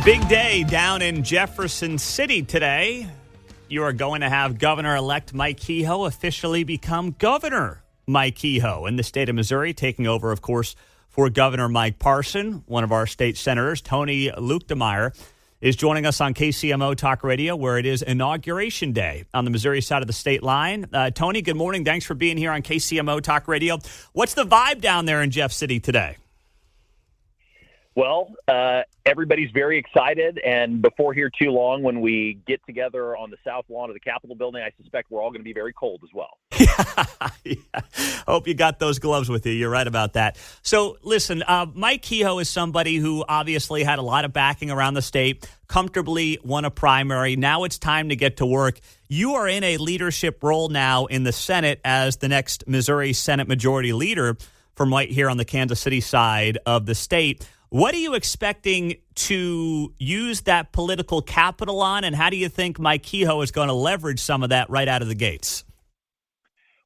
Big day down in Jefferson City today. You are going to have Governor-elect Mike Kehoe officially become Governor Mike Kehoe in the state of Missouri, taking over, of course, for Governor Mike Parson. One of our state senators, Tony Luetkemeyer, is joining us on KCMO Talk Radio, where it is Inauguration Day on the Missouri side of the state line. Tony, good morning. Thanks for being here on KCMO Talk Radio. What's the vibe down there in Jeff City today? Well, everybody's very excited, and before here too long, when we get together on the south lawn of the Capitol building, I suspect we're all going to be very cold as well. Yeah. Hope you got those gloves with you. You're right about that. So, listen, Mike Kehoe is somebody who obviously had a lot of backing around the state, comfortably won a primary. Now it's time to get to work. You are in a leadership role now in the Senate as the next Missouri Senate Majority Leader from right here on the Kansas City side of the state. What are you expecting to use that political capital on, and how do you think Mike Kehoe is going to leverage some of that right out of the gates?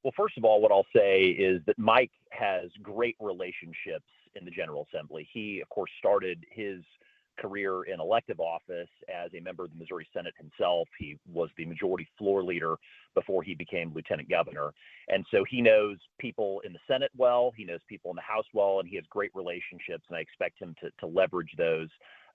Well, first of all, what I'll say is that Mike has great relationships in the General Assembly. He, of course, started his career in elective office as a member of the Missouri Senate himself. He was the majority floor leader before he became lieutenant governor. And so he knows people in the Senate well, he knows people in the House well, and he has great relationships, and I expect him to leverage those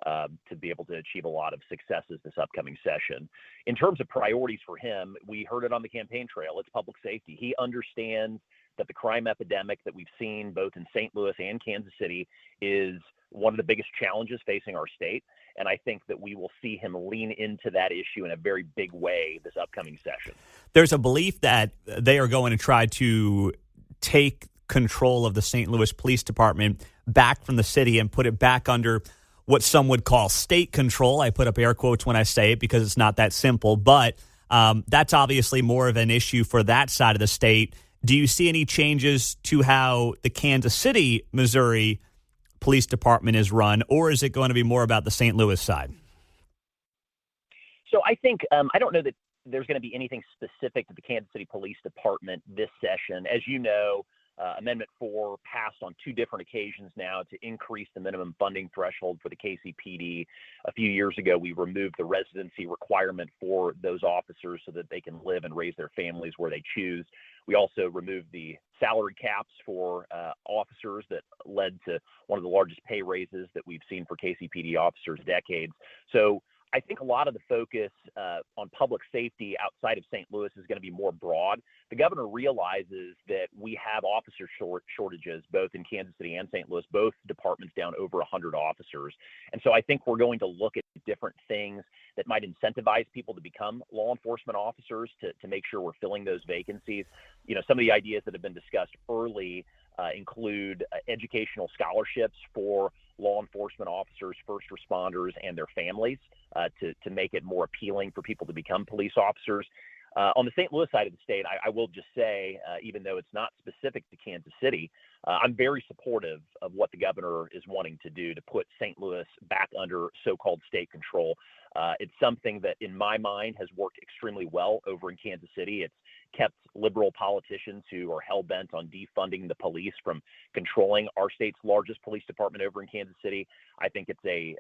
to be able to achieve a lot of successes this upcoming session. In terms of priorities for him, we heard it on the campaign trail. It's public safety. He understands that the crime epidemic that we've seen both in St. Louis and Kansas City is one of the biggest challenges facing our state. And I think that we will see him lean into that issue in a very big way this upcoming session. There's a belief that they are going to try to take control of the St. Louis Police Department back from the city and put it back under what some would call state control. I put up air quotes when I say it because it's not that simple, but that's obviously more of an issue for that side of the state. Do you see any changes to how the Kansas City, Missouri Police Department is run, or is it going to be more about the St. Louis side? So I think, I don't know that there's going to be anything specific to the Kansas City Police Department this session. As you know, Amendment 4 passed on two different occasions now to increase the minimum funding threshold for the KCPD. A few years ago, we removed the residency requirement for those officers so that they can live and raise their families where they choose. We also removed the salary caps for officers that led to one of the largest pay raises that we've seen for KCPD officers in decades. So I think a lot of the focus on public safety outside of St. Louis is going to be more broad. The governor realizes that we have officer shortages both in Kansas City and St. Louis, both departments down over 100 officers. And so I think we're going to look at different things that might incentivize people to become law enforcement officers to make sure we're filling those vacancies. You know, some of the ideas that have been discussed early include educational scholarships for law enforcement officers, first responders, and their families to make it more appealing for people to become police officers. On the St. Louis side of the state, I will just say, even though it's not specific to Kansas City, I'm very supportive of what the governor is wanting to do to put St. Louis back under so-called state control. It's something that, in my mind, has worked extremely well over in Kansas City. It's kept liberal politicians who are hell-bent on defunding the police from controlling our state's largest police department over in Kansas City. I think it's a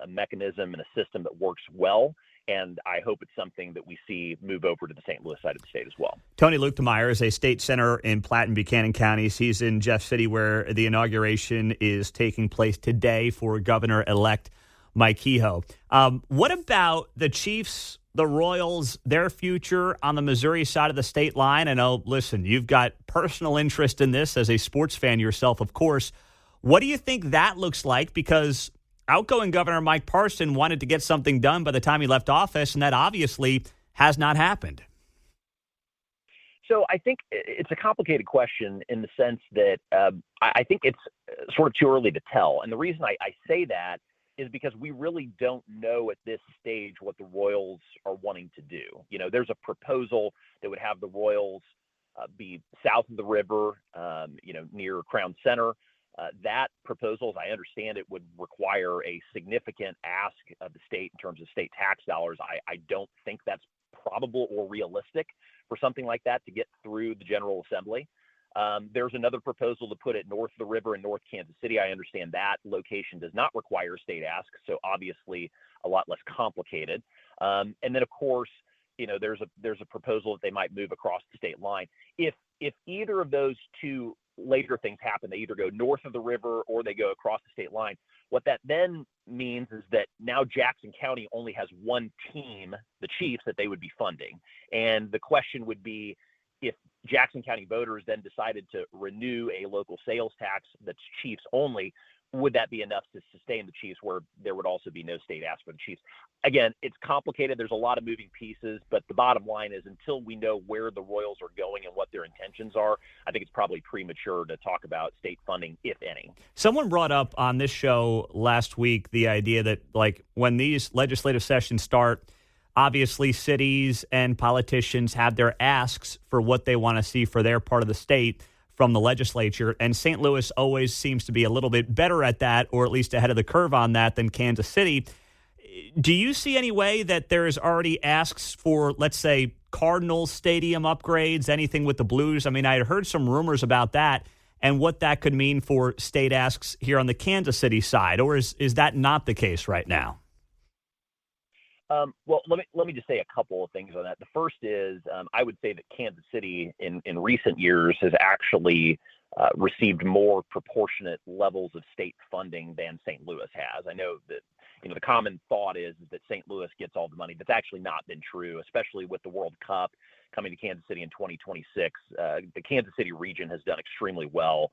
mechanism and a system that works well, and I hope it's something that we see move over to the St. Louis side of the state as well. Tony Luetkemeyer is a state senator in Platte and Buchanan counties. He's in Jeff City, where the inauguration is taking place today for Governor-elect Mike Kehoe. What about the Chiefs, the Royals, their future on the Missouri side of the state line? I know, listen, you've got personal interest in this as a sports fan yourself, of course. What do you think that looks like? Because outgoing Governor Mike Parson wanted to get something done by the time he left office, and that obviously has not happened. So I think it's a complicated question in the sense that I think it's sort of too early to tell. And the reason I say that is because we really don't know at this stage what the Royals are wanting to do. You know, there's a proposal that would have the Royals be south of the river, near Crown Center. That proposal, as I understand it, would require a significant ask of the state in terms of state tax dollars. I don't think that's probable or realistic for something like that to get through the General Assembly. There's another proposal to put it north of the river in North Kansas City. I understand that location does not require state ask, so obviously a lot less complicated. And then, of course, there's a proposal that they might move across the state line. If either of those two later things happen, they either go north of the river or they go across the state line. What that then means is that now Jackson County only has one team, the Chiefs, that they would be funding. And the question would be, if Jackson County voters then decided to renew a local sales tax that's Chiefs only, would that be enough to sustain the Chiefs where there would also be no state ask for the Chiefs? Again, it's complicated. There's a lot of moving pieces, but the bottom line is until we know where the Royals are going and what their intentions are, I think it's probably premature to talk about state funding, if any. Someone brought up on this show last week the idea that, like, when these legislative sessions start, obviously cities and politicians have their asks for what they want to see for their part of the state from the legislature, and St. Louis always seems to be a little bit better at that, or at least ahead of the curve on that, than Kansas City. Do you see any way that there's already asks for, let's say, Cardinals stadium upgrades, anything with the Blues? I mean, I had heard some rumors about that and what that could mean for state asks here on the Kansas City side, or is that not the case right now? Well, let me just say a couple of things on that. The first is I would say that Kansas City in recent years has actually received more proportionate levels of state funding than St. Louis has. I know that the common thought is that St. Louis gets all the money. That's actually not been true, especially with the World Cup coming to Kansas City in 2026. The Kansas City region has done extremely well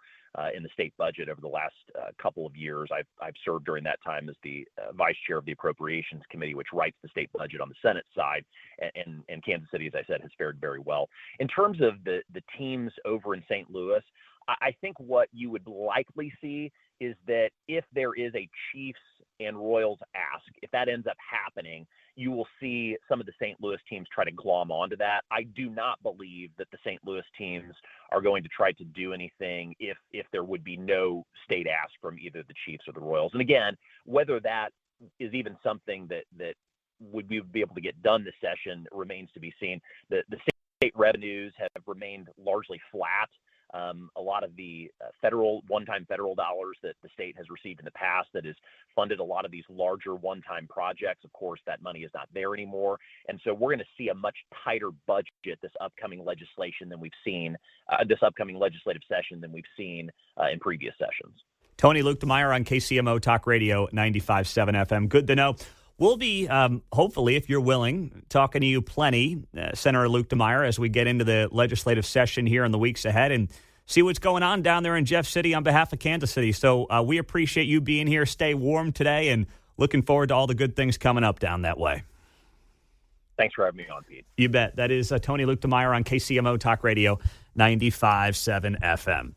in the state budget over the last couple of years. I've served during that time as the vice chair of the Appropriations Committee, which writes the state budget on the Senate side, and Kansas City, as I said, has fared very well. In terms of the teams over in St. Louis, I think what you would likely see is that if there is a Chiefs and Royals ask, if that ends up happening, you will see some of the St. Louis teams try to glom onto that. I do not believe that the St. Louis teams are going to try to do anything if there would be no state ask from either the Chiefs or the Royals. And again, whether that is even something that would be able to get done this session remains to be seen. The state revenues have remained largely flat. A lot of the one-time federal dollars that the state has received in the past that has funded a lot of these larger one-time projects, of course, that money is not there anymore. And so we're going to see a much tighter budget this upcoming legislative session than we've seen in previous sessions. Tony Luetkemeyer on KCMO Talk Radio 95.7 FM. Good to know. We'll be, hopefully, if you're willing, talking to you plenty, Senator Luetkemeyer, as we get into the legislative session here in the weeks ahead and see what's going on down there in Jeff City on behalf of Kansas City. So we appreciate you being here. Stay warm today and looking forward to all the good things coming up down that way. Thanks for having me on, Pete. You bet. That is Tony Luetkemeyer on KCMO Talk Radio 95.7 FM.